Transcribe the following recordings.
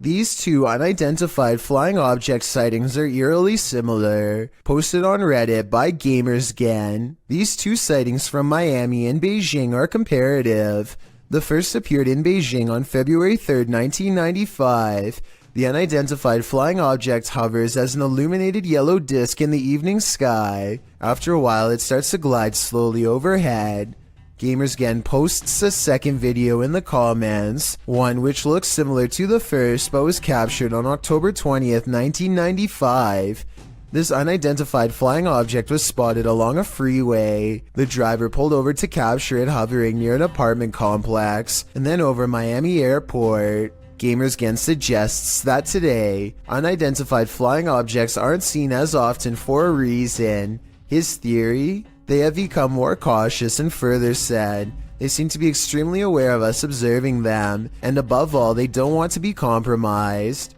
These two unidentified flying object sightings are eerily similar. Posted on Reddit by GamersGen, these two sightings from Miami and Beijing are comparative. The first appeared in Beijing on February 3, 1995. The unidentified flying object hovers as an illuminated yellow disc in the evening sky. After a while, it starts to glide slowly overhead. GamersGen posts a second video in the comments, one which looks similar to the first but was captured on October 20th, 1995. This unidentified flying object was spotted along a freeway. The driver pulled over to capture it hovering near an apartment complex and then over Miami Airport. GamersGen suggests that today, unidentified flying objects aren't seen as often for a reason. His theory? They have become more cautious, and further said, they seem to be extremely aware of us observing them, and above all, they don't want to be compromised.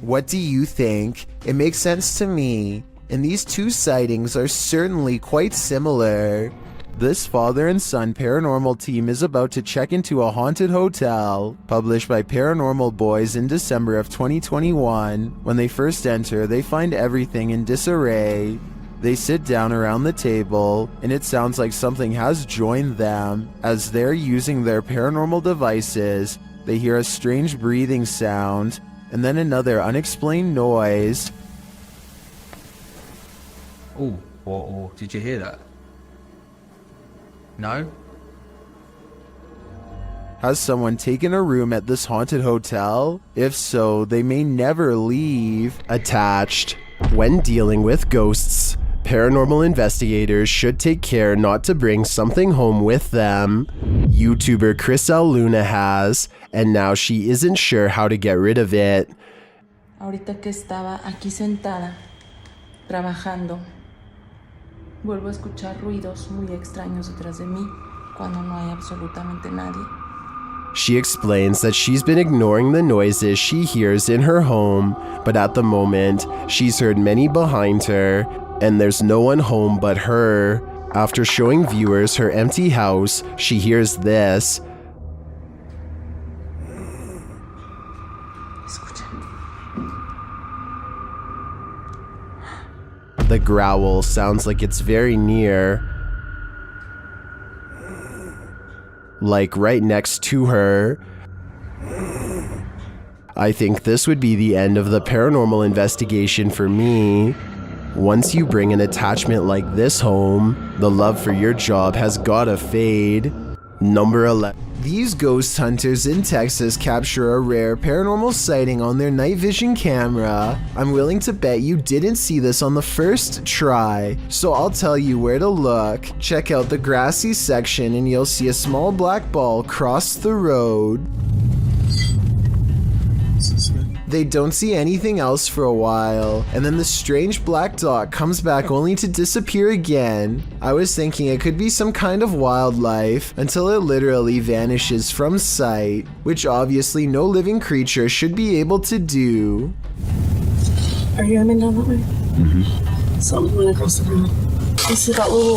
What do you think? It makes sense to me, and these two sightings are certainly quite similar. This father and son paranormal team is about to check into a haunted hotel. Published by Paranormal Boys in December of 2021. When they first enter, they find everything in disarray. They sit down around the table, and it sounds like something has joined them. As they're using their paranormal devices, they hear a strange breathing sound, and then another unexplained noise. Oh, did you hear that? No? Has someone taken a room at this haunted hotel? If so, they may never leave. Attached. When dealing with ghosts, paranormal investigators should take care not to bring something home with them. YouTuber Chris Luna has, and now she isn't sure how to get rid of it. Ahorita que estaba aquí sentada, trabajando, vuelvo a escuchar ruidos muy extraños detrás de mí cuando no hay absolutamente nadie. She explains that she's been ignoring the noises she hears in her home, but at the moment, she's heard many behind her, and there's no one home but her. After showing viewers her empty house, she hears this. The growl sounds like it's very near. Like right next to her. I think this would be the end of the paranormal investigation for me. Once you bring an attachment like this home, the love for your job has gotta fade. Number 11. These ghost hunters in Texas capture a rare paranormal sighting on their night vision camera. I'm willing to bet you didn't see this on the first try, so I'll tell you where to look. Check out the grassy section and you'll see a small black ball cross the road. They don't see anything else for a while, and then the strange black dot comes back only to disappear again. I was thinking it could be some kind of wildlife, until it literally vanishes from sight, which obviously no living creature should be able to do. Are you aiming down that way? Mm-hmm. Something went across the road. You see that little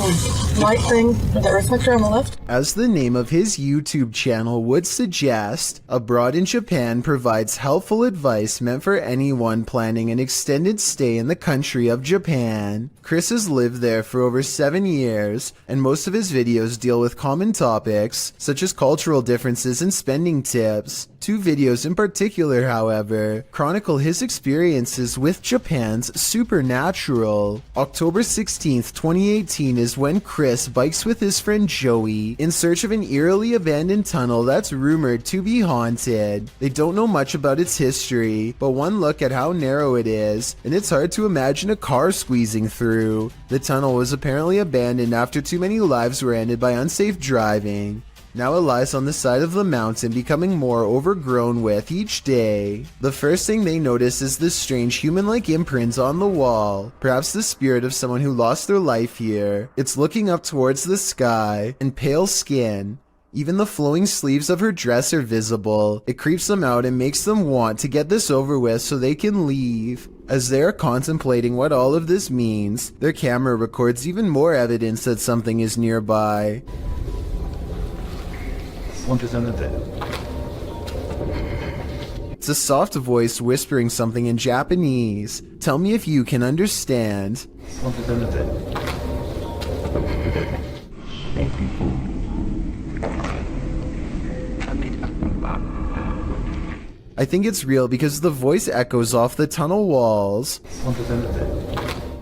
light thing, that reflector on the left? As the name of his YouTube channel would suggest, Abroad in Japan provides helpful advice meant for anyone planning an extended stay in the country of Japan. Chris has lived there for over 7 years, and most of his videos deal with common topics, such as cultural differences and spending tips. 2 videos in particular, however, chronicle his experiences with Japan's supernatural. October 16th, 2018 is when Chris bikes with his friend Joey in search of an eerily abandoned tunnel that's rumored to be haunted. They don't know much about its history, but one look at how narrow it is, and it's hard to imagine a car squeezing through. The tunnel was apparently abandoned after too many lives were ended by unsafe driving. Now it lies on the side of the mountain, becoming more overgrown with each day. The first thing they notice is this strange human-like imprint on the wall, perhaps the spirit of someone who lost their life here. It's looking up towards the sky, and pale skin. Even the flowing sleeves of her dress are visible. It creeps them out and makes them want to get this over with so they can leave. As they are contemplating what all of this means, their camera records even more evidence that something is nearby. It's a soft voice whispering something in Japanese. Tell me if you can understand. I think it's real because the voice echoes off the tunnel walls.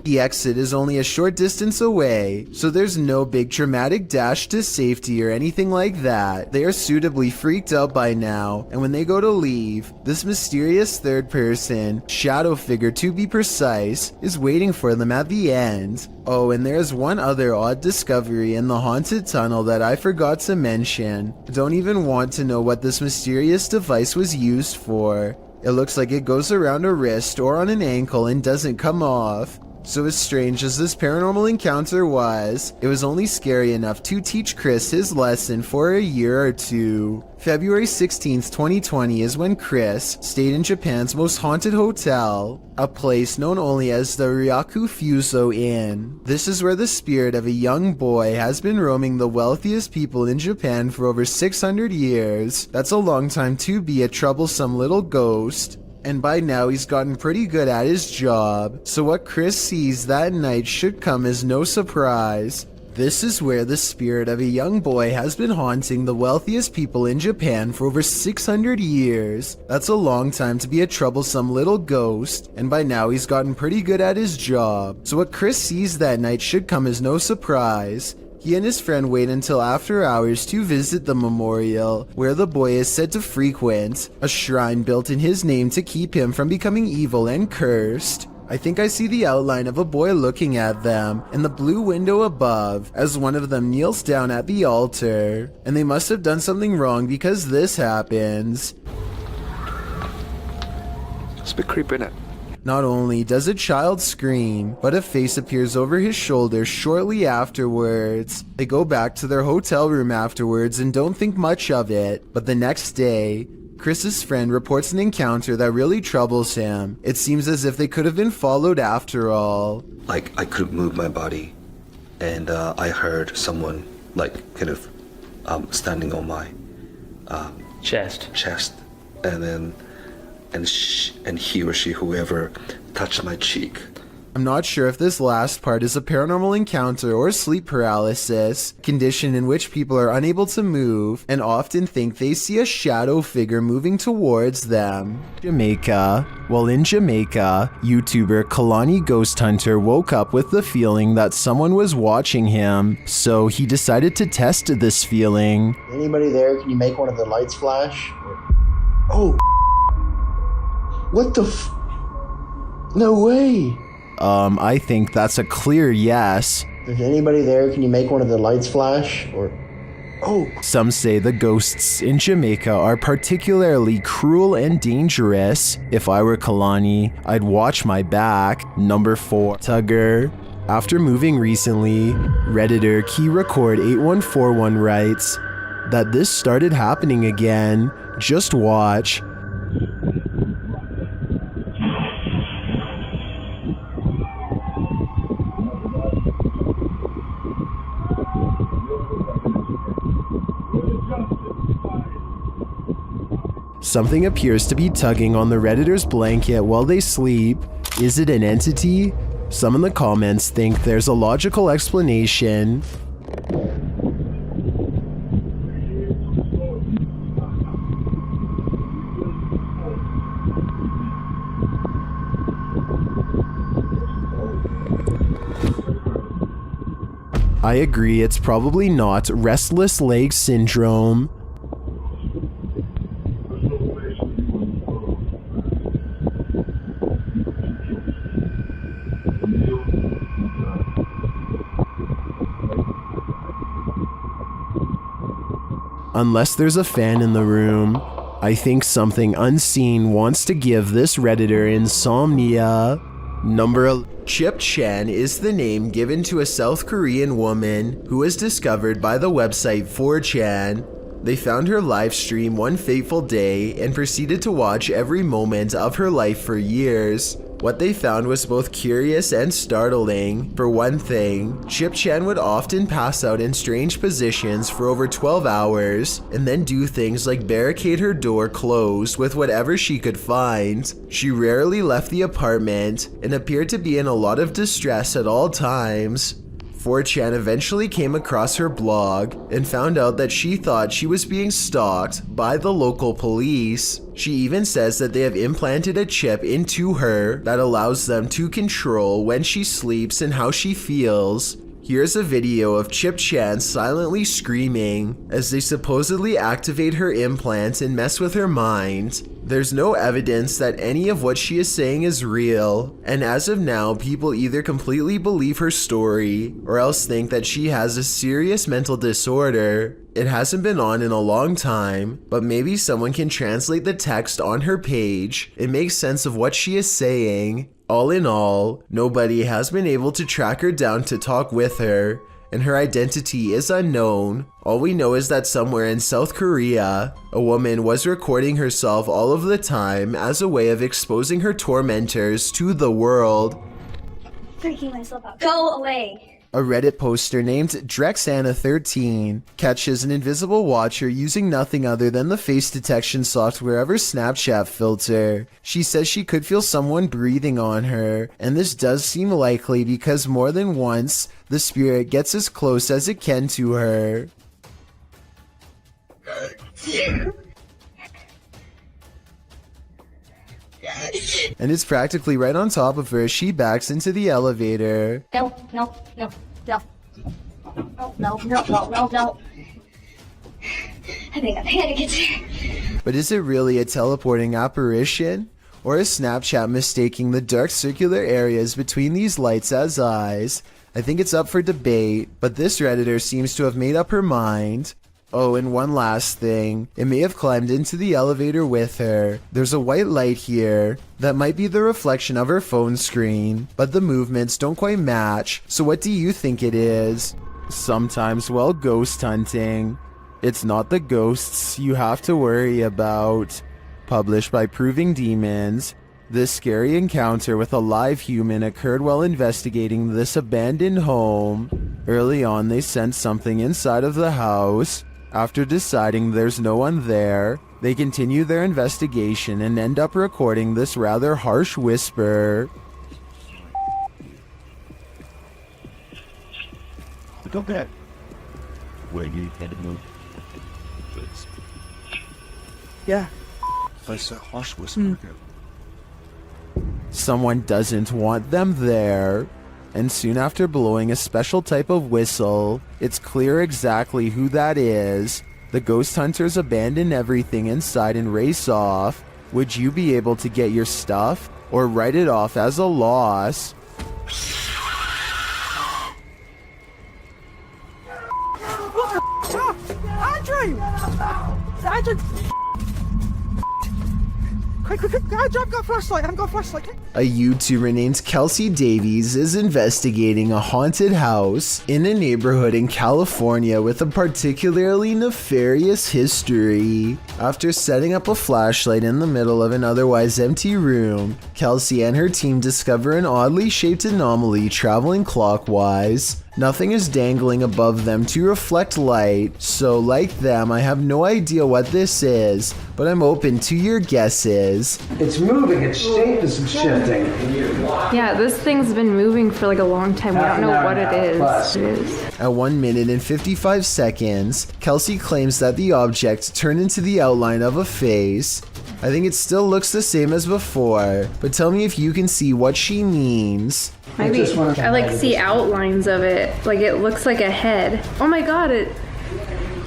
The exit is only a short distance away, so there's no big dramatic dash to safety or anything like that. They are suitably freaked out by now, and when they go to leave, this mysterious third person, shadow figure to be precise, is waiting for them at the end. Oh, and there's one other odd discovery in the haunted tunnel that I forgot to mention. I don't even want to know what this mysterious device was used for. It looks like it goes around a wrist or on an ankle and doesn't come off. So as strange as this paranormal encounter was, it was only scary enough to teach Chris his lesson for a year or two. February 16th, 2020 is when Chris stayed in Japan's most haunted hotel, a place known only as the Ryaku Fuso Inn. This is where the spirit of a young boy has been roaming the wealthiest people in Japan for over 600 years. That's a long time to be a troublesome little ghost. And by now he's gotten pretty good at his job, so what Chris sees that night should come as no surprise. This is where the spirit of a young boy has been haunting the wealthiest people in Japan for over 600 years. That's a long time to be a troublesome little ghost, and by now he's gotten pretty good at his job, so what Chris sees that night should come as no surprise. He and his friend wait until after hours to visit the memorial, where the boy is said to frequent, a shrine built in his name to keep him from becoming evil and cursed. I think I see the outline of a boy looking at them in the blue window above as one of them kneels down at the altar, and they must have done something wrong because this happens. It's a bit creepy, innit? Not only does a child scream, but a face appears over his shoulder shortly afterwards. They go back to their hotel room afterwards and don't think much of it, but the next day, Chris's friend reports an encounter that really troubles him. It seems as if they could have been followed after all. Like, I couldn't move my body, and I heard someone, kind of standing on my chest, and then and he or she, whoever, touched my cheek. I'm not sure if this last part is a paranormal encounter or sleep paralysis, condition in which people are unable to move and often think they see a shadow figure moving towards them. Jamaica. While in Jamaica, YouTuber Kalani Ghost Hunter woke up with the feeling that someone was watching him, so he decided to test this feeling. Anybody there? Can you make one of the lights flash? Oh, what the no way. I think that's a clear yes. Is anybody there? Can you make one of the lights flash? Some say the ghosts in Jamaica are particularly cruel and dangerous. If I were Kalani, I'd watch my back. Number 4. Tugger. After moving recently, Redditor KeyRecord8141 writes that this started happening again. Just watch. Something appears to be tugging on the Redditor's blanket while they sleep. Is it an entity? Some in the comments think there's a logical explanation. I agree, it's probably not restless leg syndrome. Unless there's a fan in the room, I think something unseen wants to give this Redditor insomnia. Chip Chan is the name given to a South Korean woman who was discovered by the website 4chan. They found her live stream one fateful day and proceeded to watch every moment of her life for years. What they found was both curious and startling. For one thing, Chip Chan would often pass out in strange positions for over 12 hours and then do things like barricade her door closed with whatever she could find. She rarely left the apartment and appeared to be in a lot of distress at all times. 4chan eventually came across her blog and found out that she thought she was being stalked by the local police. She even says that they have implanted a chip into her that allows them to control when she sleeps and how she feels. Here's a video of Chip Chan silently screaming as they supposedly activate her implant and mess with her mind. There's no evidence that any of what she is saying is real, and as of now, people either completely believe her story or else think that she has a serious mental disorder. It hasn't been on in a long time, but maybe someone can translate the text on her page and make sense of what she is saying. All in all, nobody has been able to track her down to talk with her, and her identity is unknown. All we know is that somewhere in South Korea, a woman was recording herself all of the time as a way of exposing her tormentors to the world. Freaking myself out. Go away! A Reddit poster named Drexana13 catches an invisible watcher using nothing other than the face detection software of her Snapchat filter. She says she could feel someone breathing on her, and this does seem likely because more than once, the spirit gets as close as it can to her. And it's practically right on top of her as she backs into the elevator. No. I think I'm panicking here. But is it really a teleporting apparition? Or is Snapchat mistaking the dark circular areas between these lights as eyes? I think it's up for debate, but this Redditor seems to have made up her mind. Oh, and one last thing. It may have climbed into the elevator with her. There's a white light here that might be the reflection of her phone screen, but the movements don't quite match. So what do you think it is? Sometimes while ghost hunting, it's not the ghosts you have to worry about. Published by Proving Demons, this scary encounter with a live human occurred while investigating this abandoned home. Early on, they sensed something inside of the house. After deciding there's no one there, they continue their investigation and end up recording this rather harsh whisper. Go back. Where you headed, move? Yeah. That's a harsh whisper. Someone doesn't want them there. And soon after blowing a special type of whistle, it's clear exactly who that is. The ghost hunters abandon everything inside and race off. Would you be able to get your stuff or write it off as a loss? Andrew! Quick, I've got a flashlight, A YouTuber named Kelsey Davies is investigating a haunted house in a neighborhood in California with a particularly nefarious history. After setting up a flashlight in the middle of an otherwise empty room, Kelsey and her team discover an oddly shaped anomaly traveling clockwise. Nothing is dangling above them to reflect light, so like them, I have no idea what this is, but I'm open to your guesses. It's moving, its shape is shifting. Yeah, this thing's been moving for like a long time. We don't know what it is. At 1 minute and 55 seconds, Kelsey claims that the object turned into the outline of a face. I think it still looks the same as before, but tell me if you can see what she means. Maybe I like see outlines of it. Like it looks like a head. Oh my god,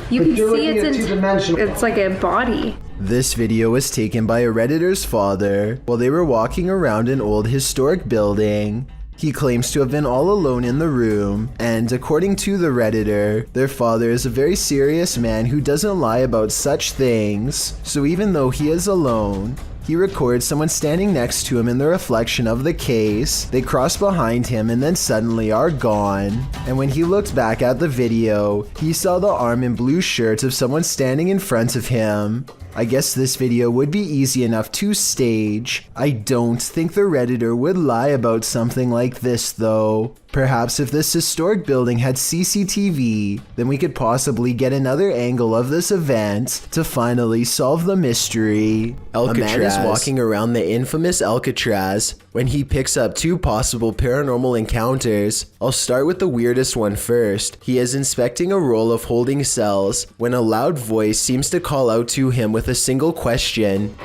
you can see it's like a body. This video was taken by a Redditor's father while they were walking around an old historic building. He claims to have been all alone in the room, and according to the Redditor, their father is a very serious man who doesn't lie about such things. So even though he is alone, he records someone standing next to him in the reflection of the case. They cross behind him and then suddenly are gone. And when he looked back at the video, he saw the arm and blue shirt of someone standing in front of him. I guess this video would be easy enough to stage. I don't think the Redditor would lie about something like this though. Perhaps if this historic building had CCTV, then we could possibly get another angle of this event to finally solve the mystery. Alcatraz. A man is walking around the infamous Alcatraz when he picks up two possible paranormal encounters. I'll start with the weirdest one first. He is inspecting a row of holding cells when a loud voice seems to call out to him with a single question.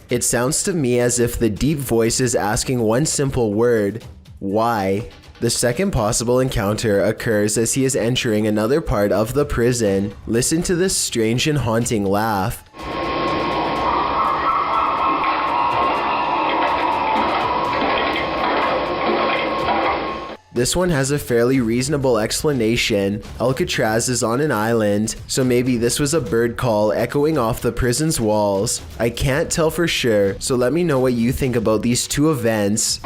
It sounds to me as if the deep voice is asking one simple word: why? The second possible encounter occurs as he is entering another part of the prison. Listen to this strange and haunting laugh. This one has a fairly reasonable explanation. Alcatraz is on an island, so maybe this was a bird call echoing off the prison's walls. I can't tell for sure, so let me know what you think about these two events.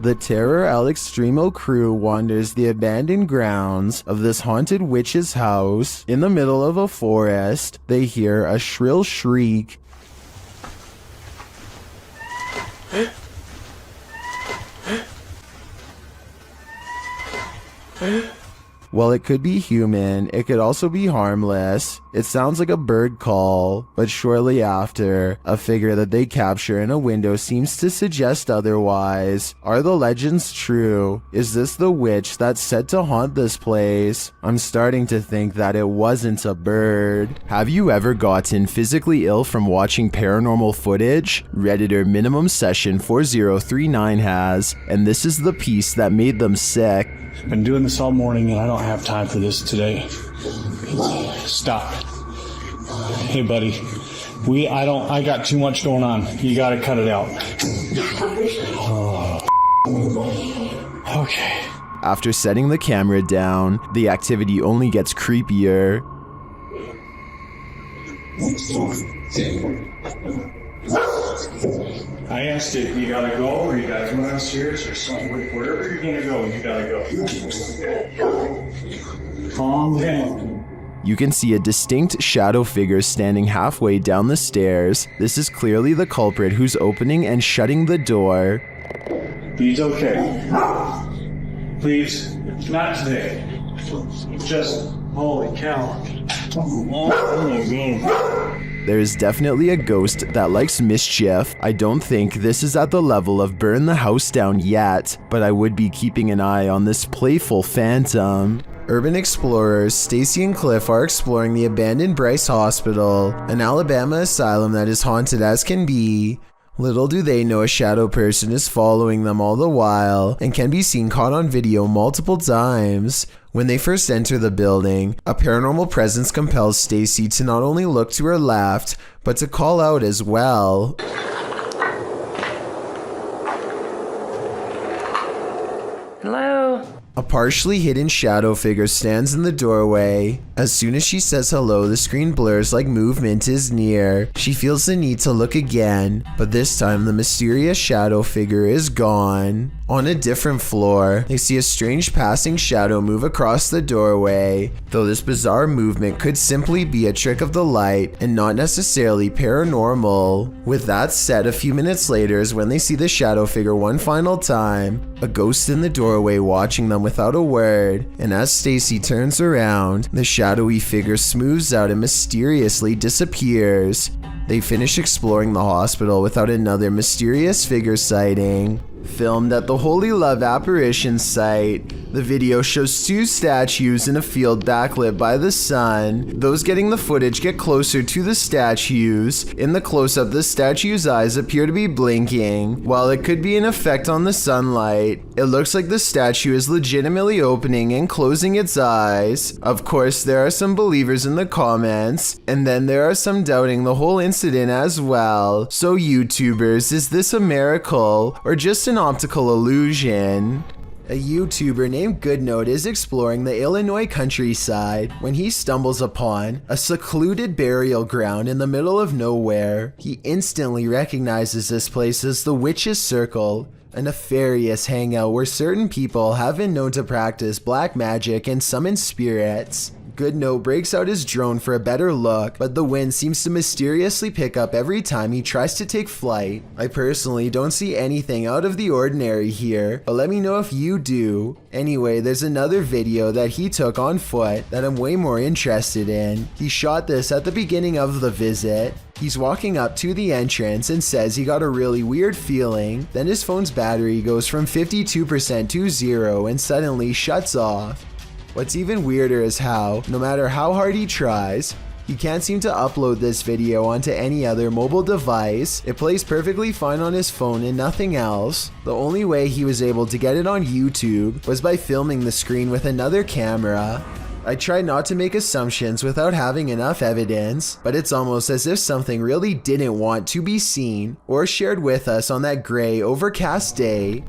The Terror Al Extremo crew wanders the abandoned grounds of this haunted witch's house. In the middle of a forest, they hear a shrill shriek. While it could be human, it could also be harmless. It sounds like a bird call, but shortly after, a figure that they capture in a window seems to suggest otherwise. Are the legends true? Is this the witch that's said to haunt this place? I'm starting to think that it wasn't a bird. Have you ever gotten physically ill from watching paranormal footage? Redditor minimum session 4039 has, and this is the piece that made them sick. Been doing this all morning and I don't have time for this today. Stop. Hey buddy, I got too much going on. You gotta cut it out. Oh. Okay. After setting the camera down, the activity only gets creepier. I asked you gotta go, or you guys went downstairs, or something. Wherever you're gonna go, you gotta go. Calm down. You can see a distinct shadow figure standing halfway down the stairs. This is clearly the culprit who's opening and shutting the door. He's okay. Please, not today. Just, holy cow. Oh my God. There is definitely a ghost that likes mischief. I don't think this is at the level of burn the house down yet, but I would be keeping an eye on this playful phantom. Urban explorers Stacy and Cliff are exploring the abandoned Bryce Hospital, an Alabama asylum that is haunted as can be. Little do they know a shadow person is following them all the while and can be seen caught on video multiple times. When they first enter the building, a paranormal presence compels Stacy to not only look to her left, but to call out as well. Hello? A partially hidden shadow figure stands in the doorway. As soon as she says hello, the screen blurs like movement is near. She feels the need to look again, but this time the mysterious shadow figure is gone. On a different floor, they see a strange passing shadow move across the doorway, though this bizarre movement could simply be a trick of the light and not necessarily paranormal. With that said, a few minutes later is when they see the shadow figure one final time, a ghost in the doorway watching them without a word, and as Stacy turns around, the shadowy figure smooths out and mysteriously disappears. They finish exploring the hospital without another mysterious figure sighting. Filmed at the Holy Love Apparition site, the video shows two statues in a field backlit by the sun. Those getting the footage get closer to the statues. In the close-up, the statue's eyes appear to be blinking. While it could be an effect on the sunlight, it looks like the statue is legitimately opening and closing its eyes. Of course, there are some believers in the comments, and then there are some doubting the whole incident as well. So YouTubers, is this a miracle or just an optical illusion? A YouTuber named Goodnote is exploring the Illinois countryside when he stumbles upon a secluded burial ground in the middle of nowhere. He instantly recognizes this place as the Witch's Circle, a nefarious hangout where certain people have been known to practice black magic and summon spirits. Goodnote breaks out his drone for a better look, but the wind seems to mysteriously pick up every time he tries to take flight. I personally don't see anything out of the ordinary here, but let me know if you do. Anyway, there's another video that he took on foot that I'm way more interested in. He shot this at the beginning of the visit. He's walking up to the entrance and says he got a really weird feeling. Then his phone's battery goes from 52% to 0 and suddenly shuts off. What's even weirder is how, no matter how hard he tries, he can't seem to upload this video onto any other mobile device. It plays perfectly fine on his phone and nothing else. The only way he was able to get it on YouTube was by filming the screen with another camera. I try not to make assumptions without having enough evidence, but it's almost as if something really didn't want to be seen or shared with us on that gray, overcast day.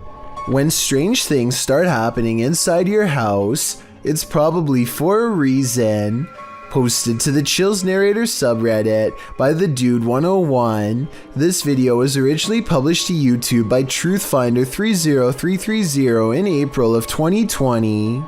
When strange things start happening inside your house, it's probably for a reason. Posted to the Chills Narrator subreddit by the Dude 101. This video was originally published to YouTube by Truthfinder 30330 in April of 2020.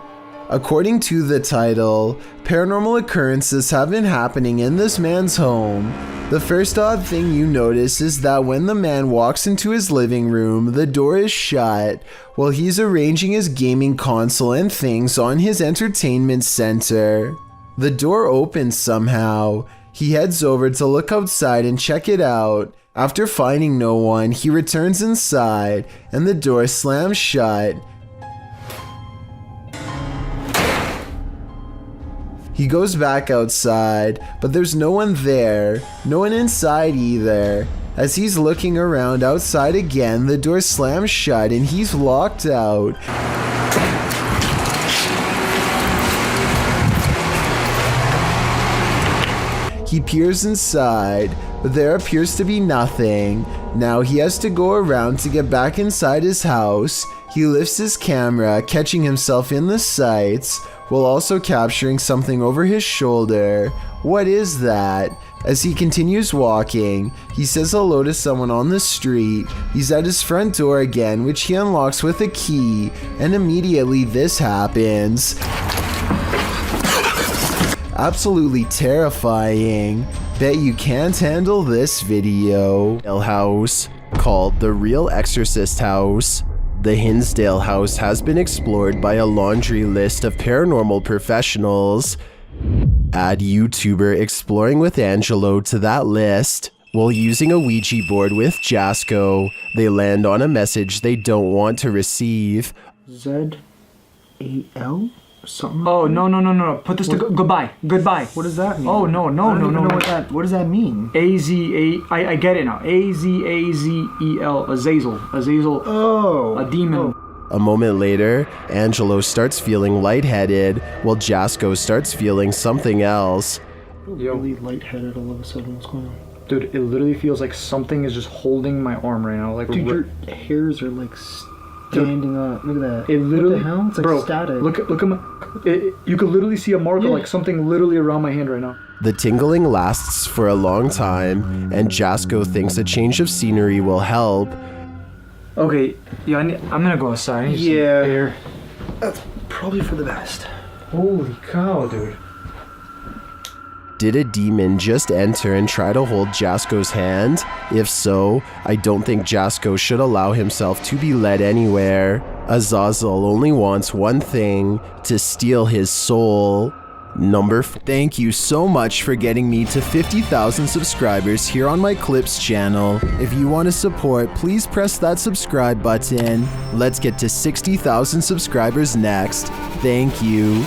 According to the title, paranormal occurrences have been happening in this man's home. The first odd thing you notice is that when the man walks into his living room, the door is shut while he's arranging his gaming console and things on his entertainment center. The door opens somehow. He heads over to look outside and check it out. After finding no one, he returns inside and the door slams shut. He goes back outside, but there's no one there, no one inside either. As he's looking around outside again, the door slams shut and he's locked out. He peers inside, but there appears to be nothing. Now he has to go around to get back inside his house. He lifts his camera, catching himself in the sights, while also capturing something over his shoulder. What is that? As he continues walking, he says hello to someone on the street. He's at his front door again, which he unlocks with a key, and immediately this happens. Absolutely terrifying. Bet you can't handle this video. House, called The Real Exorcist House. The Hinsdale house has been explored by a laundry list of paranormal professionals. Add YouTuber Exploring with Angelo to that list. While using a Ouija board with Jasco, they land on a message they don't want to receive. Z-A-L? Something? Oh, no. Put this to goodbye. Goodbye. What does that mean? Oh, no. I don't even know what does that mean? I get it now. A-Z-A-Z-E-L. Azazel. Oh. A demon. A moment later, Angelo starts feeling lightheaded, while Jasco starts feeling something else. Really lightheaded all of a sudden. What's going on? Dude, it literally feels like something is just holding my arm right now. Like, dude, your hairs are like standing up. Look at that. It literally, what the hell? It's like static. Look at my. You could literally see a marker, like something literally around my hand right now. The tingling lasts for a long time, and Jasco thinks a change of scenery will help. Okay, yeah, I'm gonna go outside. I need some air. That's probably for the best. Holy cow, dude. Did a demon just enter and try to hold Jasco's hand? If so, I don't think Jasco should allow himself to be led anywhere. Azazel only wants one thing: to steal his soul. Thank you so much for getting me to 50,000 subscribers here on my Clips channel. If you want to support, please press that subscribe button. Let's get to 60,000 subscribers next. Thank you.